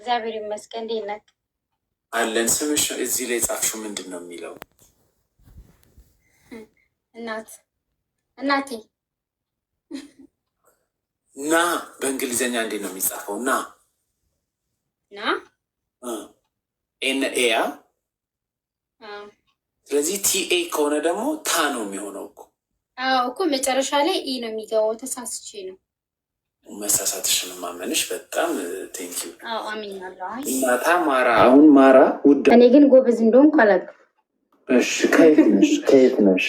እግዚአብሔር ይመስገን። እንዴት ነህ? አለን። ስምሽ እዚህ ላይ ጻፍሽው ምንድን ነው የሚለው? እናቴ ና በእንግሊዝኛ እንዴት ነው የሚጻፈው? ና ኤንኤያ። ስለዚህ ቲኤ ከሆነ ደግሞ ታ ነው የሚሆነው እኮ። እኮ መጨረሻ ላይ ኢ ነው የሚገባው። ተሳስቼ ነው። መሳሳትሽን ማመንሽ በጣም ቴንኪው። አሚኛለሁ። እናታ ማራ። አሁን ማራ ውድ። እኔ ግን ጎበዝ እንደሆንኩ አላውቅም። እሺ ከየት ነሽ? ከየት ነሽ?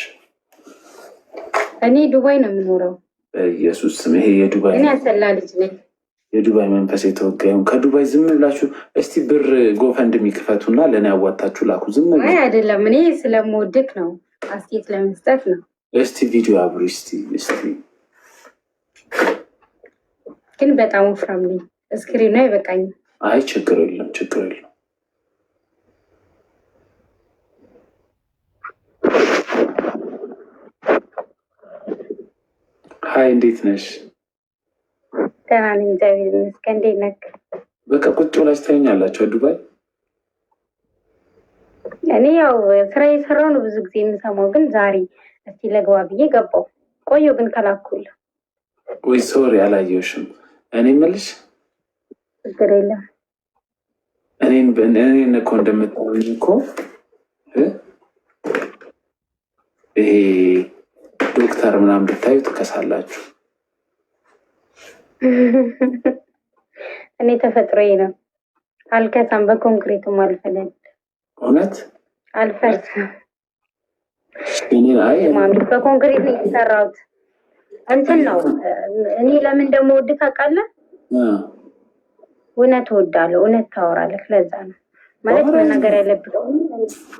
እኔ ዱባይ ነው የምኖረው። በኢየሱስ ስም ይሄ የዱባይ እኔ ያሰላ ልጅ ነኝ። የዱባይ መንፈስ የተወጋዩን ከዱባይ ዝም ብላችሁ እስቲ ብር ጎፈንድ የሚክፈቱና ለእኔ ያዋጣችሁ ላኩ። ዝም አይ አይደለም፣ እኔ ስለምወድቅ ነው፣ አስቴት ለመስጠት ነው። እስቲ ቪዲዮ አብሪ እስቲ። ግን በጣም ወፍራም ነኝ። እስክሪኑ አይበቃኝም። አይ ችግር የለም ችግር የለም። ሀይ እንዴት ነሽ? ደህና ነኝ እግዚአብሔር ይመስገን። እንዴት ነህ? በቃ ቁጭ ብላችሁ ታዩኛላችሁ ዱባይ። እኔ ያው ስራ የሰራው ነው ብዙ ጊዜ የምሰማው፣ ግን ዛሬ እስቲ ለግባ ብዬ ገባው። ቆየሁ ግን ከላኩል። ወይ ሶሪ አላየሁሽም። እኔ የምልሽ ችግር የለም። እኔን እኮ እንደምታዩኝ እኮ ይሄ ዶክተር ምናምን ብታዩ ትከሳላችሁ። እኔ ተፈጥሮዬ ነው፣ አልከሳም። በኮንክሪቱም አልፈለግ። እውነት አልፈርስም። በኮንክሪት ነው የተሰራሁት። እንትን ነው እኔ ለምን እንደምወድ ታውቃለህ? እውነት እወዳለሁ። እውነት ታወራለህ። ለዛ ነው ማለት መናገር ያለብህ።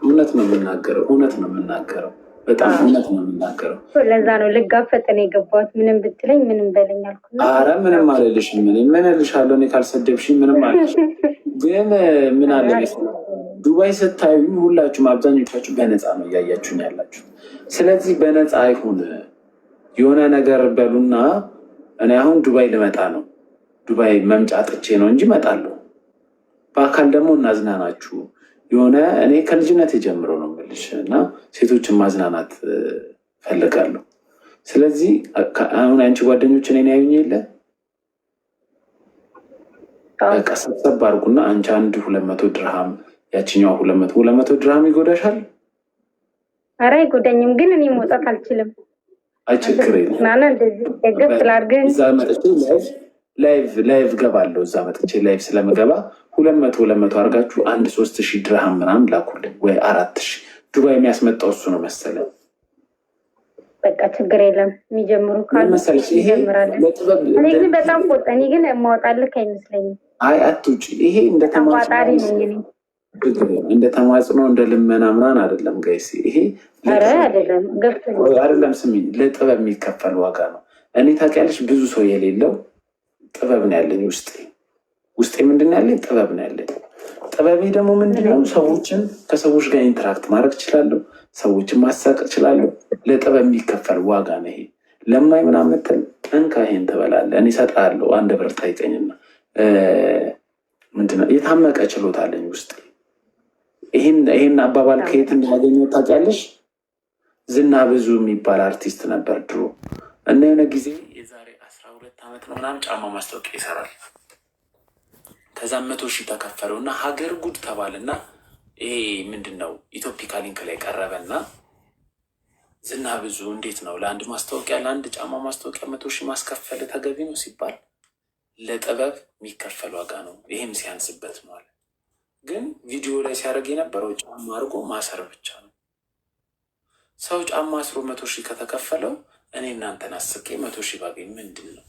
እውነት ነው የምናገረው። እውነት ነው የምናገረው። በጣም እውነት ነው የምናገረው። ለዛ ነው ልጋፈጥ ነው የገባሁት። ምንም ብትለኝ ምንም በለኝ አልኩና። ኧረ ምንም አልልሽም። ምን እልሻለሁ? እኔ ካልሰደብሽኝ ምንም አልልሽም። ግን ምን አለ መሰለኝ ዱባይ ስታዩ ሁላችሁም አብዛኞቻችሁ በነፃ ነው እያያችሁኝ ያላችሁ። ስለዚህ በነፃ አይሁን የሆነ ነገር በሉና። እኔ አሁን ዱባይ ልመጣ ነው። ዱባይ መምጫ ጥቼ ነው እንጂ እመጣለሁ። በአካል ደግሞ እናዝናናችሁ። የሆነ እኔ ከልጅነት የጀምሮ ነው የምልሽ እና ሴቶችን ማዝናናት ፈልጋለሁ። ስለዚህ አሁን አንቺ ጓደኞች እኔን ያዩኝ የለ በቃ ሰብሰብ አድርጉና አንቺ 200 ድርሃም ያችኛዋ 200 ድርሃም ይጎዳሻል? ኧረ አይጎዳኝም፣ ግን እኔ መውጣት አልችልም። አይ ችግር የለም። ናና እንደዚህ ደገፍ ስላድርገን እዛ መጥቼ ላይቭ ገባለሁ። እዛ መጥቼ ላይቭ ስለምገባ 200 አድርጋችሁ 3000 ድርሃም ምናምን ላኩልኝ፣ ወይ 4000። ዱባይ የሚያስመጣው እሱ ነው መሰለኝ። በቃ ችግር የለም። የሚጀምሩ ካሉ ይጀምራለን። እኔ ግን በጣም ቆጣ። እኔ ግን የማወጣልክ አይመስለኝም። አይ አትውጪ። ይሄ እንደ ተማጣሪ ነው እንደ ተማጽኖ እንደ ልመና ምናምን አይደለም ጋይስ። ይሄ አይደለም ስሚኝ፣ ለጥበብ የሚከፈል ዋጋ ነው። እኔ ታውቂያለሽ ብዙ ሰው የሌለው ጥበብ ነው ያለኝ ውስጤ ምንድን ያለኝ ጥበብ ነው ያለኝ። ጥበቤ ደግሞ ምንድነው? ሰዎችን ከሰዎች ጋር ኢንተራክት ማድረግ እችላለሁ፣ ሰዎችን ማሳቅ እችላለሁ። ለጥበብ የሚከፈል ዋጋ ነው ይሄ። ለማይ ምናምን ምትል እንካ ይሄን ትበላለህ፣ እኔ እሰጥሃለሁ። አንድ ብር ጠይቀኝና ምንድነው የታመቀ ችሎታ አለኝ ውስጤ። ይህን አባባል ከየት እንዳገኘው ታውቂያለሽ? ዝና ብዙ የሚባል አርቲስት ነበር ድሮ እና የሆነ ጊዜ የዛሬ 12 ዓመት ነው ምናምን ጫማ ማስታወቂያ ይሰራል። ከዛ 100,000 ተከፈለው እና ሀገር ጉድ ተባለና ይሄ ምንድን ነው ኢትዮፒካ ሊንክ ላይ ቀረበና ዝና ብዙ እንዴት ነው ለአንድ ማስታወቂያ ለአንድ ጫማ ማስታወቂያ 100,000 ማስከፈል ተገቢ ነው ሲባል ለጥበብ የሚከፈል ዋጋ ነው፣ ይህም ሲያንስበት ነው አለ። ግን ቪዲዮ ላይ ሲያደርግ የነበረው ጫማ አድርጎ ማሰር ብቻ ነው። ሰው ጫማ አስሮ 100,000 ከተከፈለው እኔ እናንተን አስቄ 100,000 ባገኝ ምንድን ነው?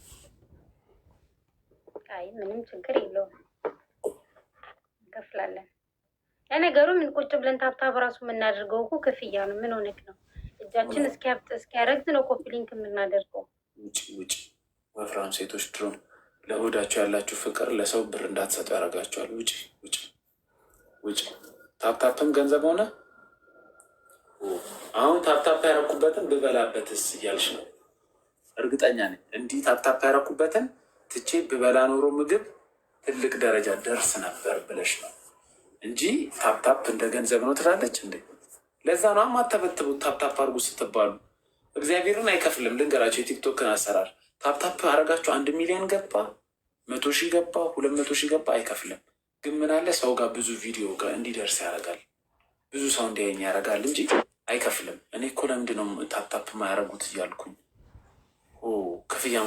አይ ምንም ችግር የለውም፣ እንከፍላለን። ለነገሩ ምን ቁጭ ብለን ታብታብ ራሱ የምናደርገው እኮ ክፍያ ነው። ምን ሆነክ ነው? እጃችን እስኪያረግዝ ነው ኮፒ ሊንክ የምናደርገው። ውጭ ወፍራም ሴቶች ድሮም ለሆዳቸው ያላችሁ ፍቅር ለሰው ብር እንዳትሰጡ ያደርጋቸዋል። ውጭ ታፕታፕም ገንዘብ ሆነ። አሁን ታፕታፕ ያረኩበትን ብበላበትስ እያልሽ ነው? እርግጠኛ ነኝ እንዲህ ታፕታፕ ያረኩበትን ትቼ ብበላ ኖሮ ምግብ ትልቅ ደረጃ ደርስ ነበር ብለሽ ነው እንጂ ታፕታፕ እንደ ገንዘብ ነው ትላለች እንዴ? ለዛ ነው የማታበትቡት ታፕታፕ አድርጉ ስትባሉ። እግዚአብሔርን አይከፍልም። ልንገራቸው የቲክቶክን አሰራር። ታፕታፕ አረጋችሁ 1 ሚሊዮን ገባ፣ 100,000 ገባ፣ 200,000 ገባ፣ አይከፍልም። ግን ምን አለ ሰው ጋር ብዙ ቪዲዮ ጋር እንዲደርስ ያደርጋል፣ ብዙ ሰው እንዲያየኝ ያደርጋል እንጂ አይከፍልም። እኔ እኮ ለምንድን ነው ታፕታፕ ማያደርጉት እያልኩኝ ክፍያ